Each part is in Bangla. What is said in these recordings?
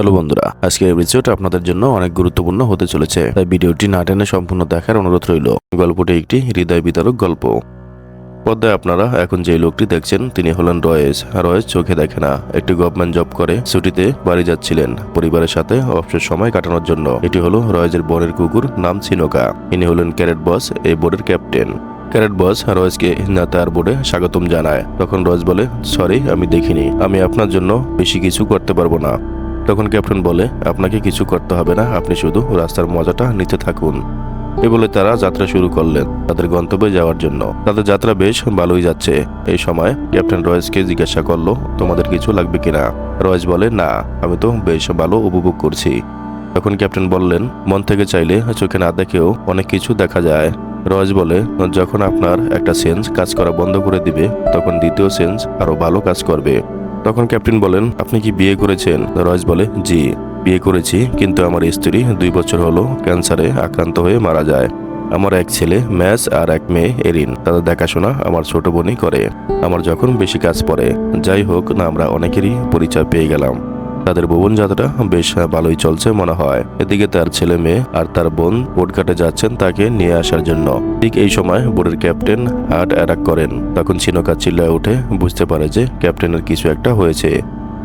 হ্যালো বন্ধুরা, আজকের এপিসোড আপনাদের জন্য অনেক গুরুত্বপূর্ণ হতে চলেছে, তাই ভিডিওটি না টেনে সম্পূর্ণ দেখার অনুরোধ রইল। গল্পটি একটি হৃদয় বিতারক গল্প। পর্দায় আপনারা এখন যে লোকটি দেখছেন তিনি হলেন রয়েস। রয়েস চোখে দেখে না, একটি গভর্নমেন্ট জব করে, ছুটিতে বাড়ি যাচ্ছিলেন পরিবারের সাথে অবসর সময় কাটানোর জন্য। এটি হলো রয়েজের বোনের কুকুর, নাম সিনোকা। ইনি হলেন ক্যারেট বস, এই বোর্ডের ক্যাপ্টেন। ক্যারেট বস রয়েজকে তার বোর্ডে স্বাগতম জানায়। তখন রয়েজ বলে, সরি, আমি দেখিনি, আমি আপনার জন্য বেশি কিছু করতে পারবো না। তখন ক্যাপ্টেন বলে, আপনাকে কিছু করতে হবে না, আপনি শুধু রাস্তার মজাটা নিতে থাকুন। এ বলে তারা যাত্রা শুরু করলেন তাদের গন্তব্যে যাওয়ার জন্য। তাদের যাত্রা বেশ ভালোই যাচ্ছে। এই সময় ক্যাপ্টেন রয়েজকে জিজ্ঞাসা করলো, তোমাদের কিছু লাগবে কিনা? রয়েজ বলে, না, আমি তো বেশ ভালো উপভোগ করছি। তখন ক্যাপ্টেন বললেন, মন থেকে চাইলে চোখে না দেখেও অনেক কিছু দেখা যায়। রয়েজ বলে, যখন আপনার একটা সেন্স কাজ করা বন্ধ করে দিবে তখন দ্বিতীয় সেন্স আরো ভালো কাজ করবে। তখন ক্যাপ্টেন বলেন, আপনি কি বিয়ে করেছেন? রয়েজ বলে, জি, বিয়ে করেছি, কিন্তু আমার স্ত্রী 2 বছর হলো ক্যান্সারে আক্রান্ত হয়ে মারা যায়। আমার এক ছেলে ম্যাস আর এক মেয়ে এরিন, তাদের দেখাশোনা আমার ছোট বোনই করে। আমার যখন বেশি কাজ পড়ে, যাই হোক না, আমরা অনেকেরই পরিচয় পেয়ে গেলাম। তাদের ভুবন যাত্রা বেশ ভালোই চলছে মনে হয়। এদিকে তার ছেলে মেয়ে আর তার বোন পোর্টঘাটে যাচ্ছেন তাকে নিয়ে আসার জন্য। ঠিক এই সময় বোর্ডের ক্যাপ্টেন হার্ট অ্যাটাক করেন। তখন সিনোকা চিল্লায় উঠে বুঝতে পারে যে ক্যাপ্টেনের কিছু একটা হয়েছে।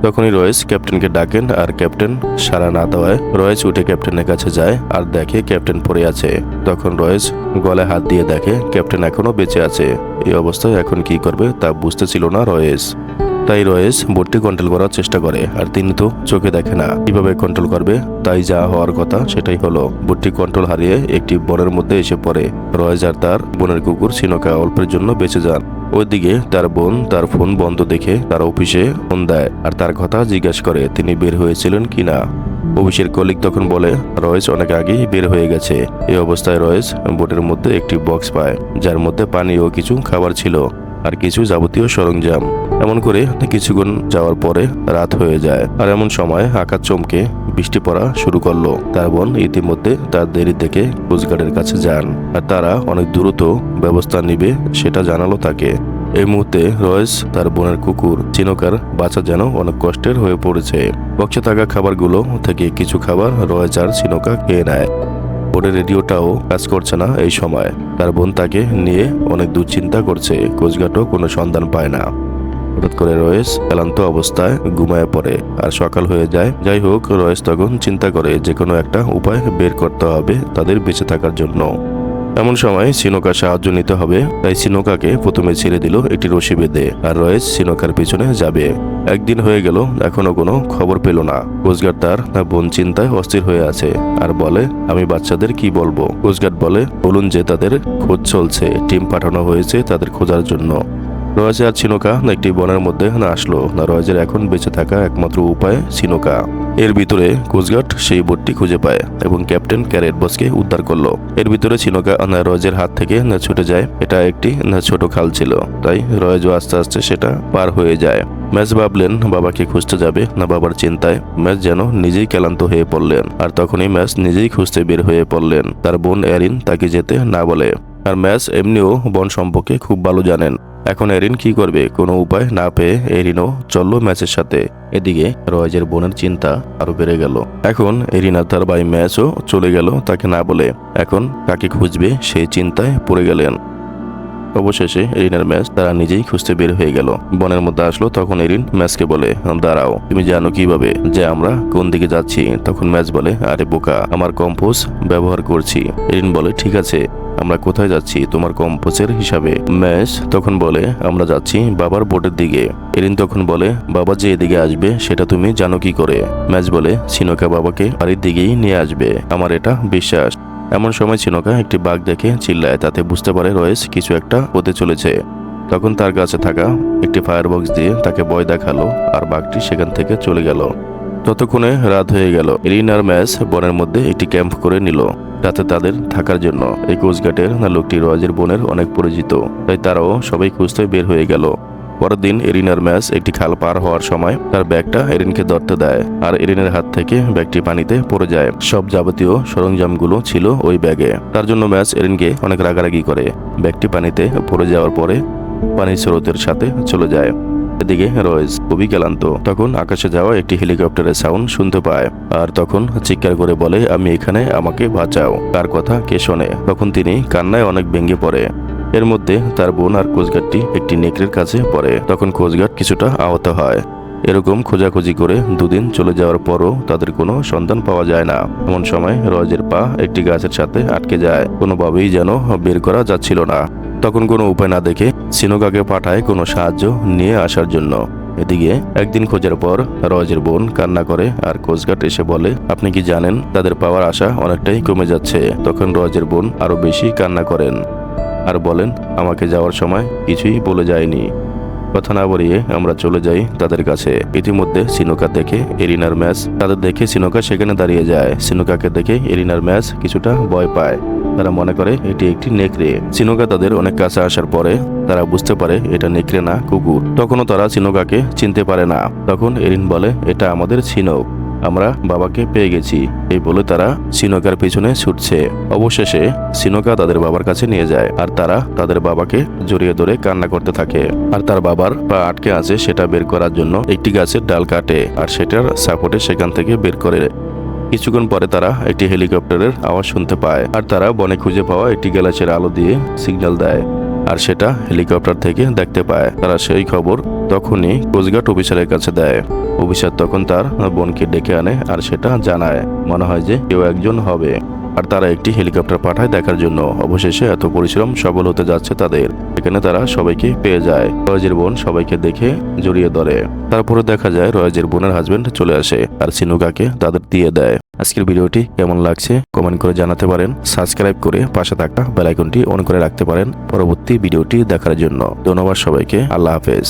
তখনই রয়েস ক্যাপ্টেনকে ডাকেন, আর ক্যাপ্টেন সাড়া না দেওয়ায় রয়েস উঠে ক্যাপ্টেনের কাছে যায় আর দেখে ক্যাপ্টেন পড়ে আছে। তখন রয়েস গলায় হাত দিয়ে দেখে ক্যাপ্টেন এখনো বেঁচে আছে। এই অবস্থায় এখন কি করবে তা বুঝতেছিল না রয়েস। তাই রয়েস বোটটি কন্ট্রোল করার চেষ্টা করে, আর তিনি তো চোখে দেখে না, কিভাবে কন্ট্রোল করবে? তাই যা হওয়ার কথা সেটাই হলো। বোটটি কন্ট্রোল হারিয়ে একটি বনের মধ্যে এসে পড়ে। রয়েস আর তার বোনের কুকুর সিনোকা অল্পের জন্য বেঁচে যান। ওইদিকে তার বোন তার ফোন বন্ধ দেখে তার অফিসে ফোন দেয় আর তার কথা জিজ্ঞাসা করে তিনি বের হয়েছিলেন কিনা। অফিসের কলিগ তখন বলে, রয়েস অনেক আগেই বের হয়ে গেছে। এই অবস্থায় রয়েস বোটের মধ্যে একটি বক্স পায়, যার মধ্যে পানি ও কিছু খাবার ছিল আর কিছু যাবতীয় সরঞ্জাম। এমন করে কিছুক্ষণ যাওয়ার পরে রাত হয়ে যায়, আর এমন সময় আকাশ চমকে বৃষ্টি পড়া শুরু করলো। তার বোন ইতিমধ্যে তার দেরি দেখে কোস্টগার্ডের কাছে যান, আর তারা অনেক দ্রুত ব্যবস্থা নিবে সেটা জানালো তাকে। এই মুহূর্তে রয়েস তার বোনের কুকুর সিনোকার বাঁচা যেন অনেক কষ্টের হয়ে পড়েছে। বক্সে থাকা খাবারগুলো থেকে কিছু খাবার রয়েস আর সিনোকা খেয়ে নেয়। বোর্ডের রেডিওটাও কাজ করছে না। এই সময় তার বোন তাকে নিয়ে অনেক দুশ্চিন্তা করছে। কোস্টগার্ডও কোনো সন্ধান পায় না। হঠাৎ করে রয়েস ক্লান্ত অবস্থায় ঘুমায় পড়ে আর সকাল হয়ে যায়। যাই হোক, রয়েস তখন চিন্তা করে যে কোনো একটা উপায় বের করতে হবে তাদের বেঁচে থাকার জন্য। এমন সময় সিনোকার সাহায্য নিতে হবে, তাই সিনোকাকে প্রথমে ছেড়ে দিল একটি রশি বেঁধে, আর রয়েস সিনোকার পিছনে যাবে। একদিন হয়ে গেল, এখনো কোনো খবর পেল না। কোস্টগার্ড তার বোন চিন্তায় অস্থির হয়ে আছে আর বলে, আমি বাচ্চাদের কি বলবো? কোস্টগার্ড বলে, বলুন যে তাদের খোঁজ চলছে, টিম পাঠানো হয়েছে তাদের খোঁজার জন্য। রয়েজ আর সিনোকা একটি বনের মধ্যে আসলো। রয়েজের এখন বেঁচে থাকা একমাত্র উপায় সিনোকা। এর ভিতরে কোস্টগার্ড সেই বোটটি খুঁজে পায় এবং ক্যাপ্টেন ক্যারেট বসকে উদ্ধার করলো। এর ভিতরে সিনোকা রয়েজের হাত থেকে ছুটে যায়। এটা একটি ছোট খাল ছিল, তাই রয়েজও আস্তে আস্তে সেটা পার হয়ে যায়। ম্যাচ ভাবলেন বাবাকে খুঁজতে যাবে না। বাবার চিন্তায় ম্যাচ যেন নিজেই ক্লান্ত হয়ে পড়লেন, আর তখনই ম্যাচ নিজেই খুঁজতে বের হয়ে পড়লেন। তার বোন এরিন তাকে যেতে না বলে, আর ম্যাচ এমনিও বন সম্পর্কে খুব ভালো জানেন। এখন এরিন কি করবে? কোনো উপায় না পেয়ে এরিনও চলল ম্যাচের সাথে। এদিকে রয়েজের বোনের চিন্তা আরো বেড়ে গেল। এখন এরিন আর তার ভাই ম্যাচও চলে গেল তাকে না বলে। এখন কাকে খুঁজবে সেই চিন্তায় পড়ে গেলেন। অবশেষে এরিনের ম্যাচ তারা নিজেই খুঁজতে বের হয়ে গেল। বনের মধ্যে আসলো। তখন এরিন ম্যাচকে বলে, দাঁড়াও, তুমি জানো কিভাবে যে আমরা কোন দিকে যাচ্ছি? তখন ম্যাচ বলে, আরে বোকা, আমার কম্পোজ ব্যবহার করছি। এরিন বলে, ঠিক আছে, আমরা কোথায় যাচ্ছি তোমার কম্পোজের হিসাবে? ম্যাচ তখন বলে, আমরা যাচ্ছি বাবার বোটের দিকে। এরিন তখন বলে, বাবা যে এদিকে আসবে সেটা তুমি জানো কি করে? ম্যাচ বলে, সিনোকা বাবাকে বাড়ির দিকেই নিয়ে আসবে, আমার এটা বিশ্বাস। এমন সময় সিনোকা একটি বাঘ দেখে চিল্লায়, তাতে বুঝতে পারে রয়েস কিছু একটা হতে চলেছে। তখন তার কাছে থাকা একটি ফায়ার বক্স দিয়ে তাকে ভয় দেখালো, আর বাঘটি সেখান থেকে চলে গেল। ততক্ষণে রাত হয়ে গেল। এরিন আর ম্যাচ বনের মধ্যে একটি ক্যাম্প করে নিল রাতে তাদের থাকার জন্য। এই কোস্টগার্ডের লোকটি রয়েজের বোনের অনেক পরিচিত, তাই তারাও সবাই খুঁজতে বের হয়ে গেল। পরের দিন এরিন আর ম্যাচ একটি খাল পার হওয়ার সময় তার ব্যাগটা এরিনকে ধরতে দেয়, আর এরিনের হাত থেকে ব্যাগটি পানিতে পড়ে যায়। সব যাবতীয় সরঞ্জামগুলো ছিল ওই ব্যাগে। তার জন্য ম্যাচ এরিনকে অনেক রাগারাগি করে। ব্যাগটি পানিতে পড়ে যাওয়ার পরে পানির স্রোতের সাথে চলে যায়। এদিকে রয়েজ খুবই ক্লান্ত। তখন আকাশে যাওয়া একটি হেলিকপ্টারের সাউন্ড শুনতে পায় আর তখন চিৎকার করে বলে, আমি এখানে, আমাকে বাঁচাও। কার কথা কে শোনে? তখন তিনি কান্নায় অনেক ভেঙে পড়ে। এর মধ্যে তার বোন আর কোস্টগার্ডটি একটি নেকড়ের কাছে পড়ে। তখন কোস্টগার্ড কিছুটা আহত হয়। এরকম খোঁজাখুঁজি করে দুদিন চলে যাওয়ার পরও তাদের কোনো সন্ধান পাওয়া যায় না। এমন সময় রয়েজের পা একটি গাছের সাথে আটকে যায়। কোনোভাবেই যেন বের করা যাচ্ছিল না। তখন কোনো উপায় না দেখে সিনোকাকে পাঠায় কোনো সাহায্য নিয়ে আসার জন্য। এদিকে একদিন খোঁজার পর রয়েজের বোন কান্না করে আর কোস্টগার্ড এসে বলে, আপনি কি জানেন তাদের পাওয়ার আশা অনেকটাই কমে যাচ্ছে। তখন রয়েজের বোন আরো বেশি কান্না করেন আর বলেন, আমাকে যাওয়ার সময় কিছুই বলে যায়নি। কথা না বাড়িয়ে আমরা চলে যাই তাদের কাছে। ইতিমধ্যে সিনোকা দেখে এরিনার ম্যাচ, তাদের দেখে সিনোকা সেখানে দাঁড়িয়ে যায়। সিনোকাকে দেখে এরিনার ম্যাচ কিছুটা ভয় পায়। তারা মনে করে এটি একটি নেকড়ে। সিনোকা তাদের অনেক কাছে আসার পরে তারা বুঝতে পারে এটা নেকড়ে না, কুকুর। তখনও তারা সিনোকাকে চিনতে পারে না। তখন এরিন বলে, এটা আমাদের সিনোক, আমরা বাবাকে পেয়ে গেছি। এই বলে তারা সিনোকার পিছনে ছুটছে। অবশেষে সিনোকা তাদের বাবার কাছে নিয়ে যায় আর তারা তাদের বাবাকে জড়িয়ে ধরে কান্না করতে থাকে। আর তার বাবার পা আটকে আছে সেটা বের করার জন্য একটি গাছের ডাল কাটে আর সেটার সাপোর্টে সেখান থেকে বের করে। কিছুক্ষণ পরে তারা একটি হেলিকপ্টারের আওয়াজ শুনতে পায় আর তারা বনে খুঁজে পাওয়া একটি গ্যালাসের আলো দিয়ে সিগন্যাল দেয় আর সেটা হেলিকপ্টার থেকে দেখতে পায়। তারা সেই খবর তখনই কোস্টগার্ড অফিসারের কাছে দেয়। অফিসার তখন তার বোনকে ডেকে আনে আর সেটা জানায়। মনে হয় যে কেউ একজন হবে আর তারা একটি হেলিকপ্টার পাঠায় দেখার জন্য। অবশেষে এত পরিশ্রম সফল হতে যাচ্ছে তাদের। এখানে তারা সবাইকে পেয়ে যায়। রয়েজের বোন সবাইকে দেখে জড়িয়ে ধরে। তারপরে দেখা যায় রয়েজের বোনের হাজবেন্ড চলে আসে আর সিনুকাকে তাদের দিয়ে দেয়। আজকের ভিডিওটি কেমন লাগছে কমেন্ট করে জানাতে পারেন। সাবস্ক্রাইব করে পাশে থাকা বেল আইকনটি অন করে রাখতে পারেন পরবর্তী ভিডিওটি দেখার জন্য। ধন্যবাদ সবাইকে। আল্লাহ হাফেজ।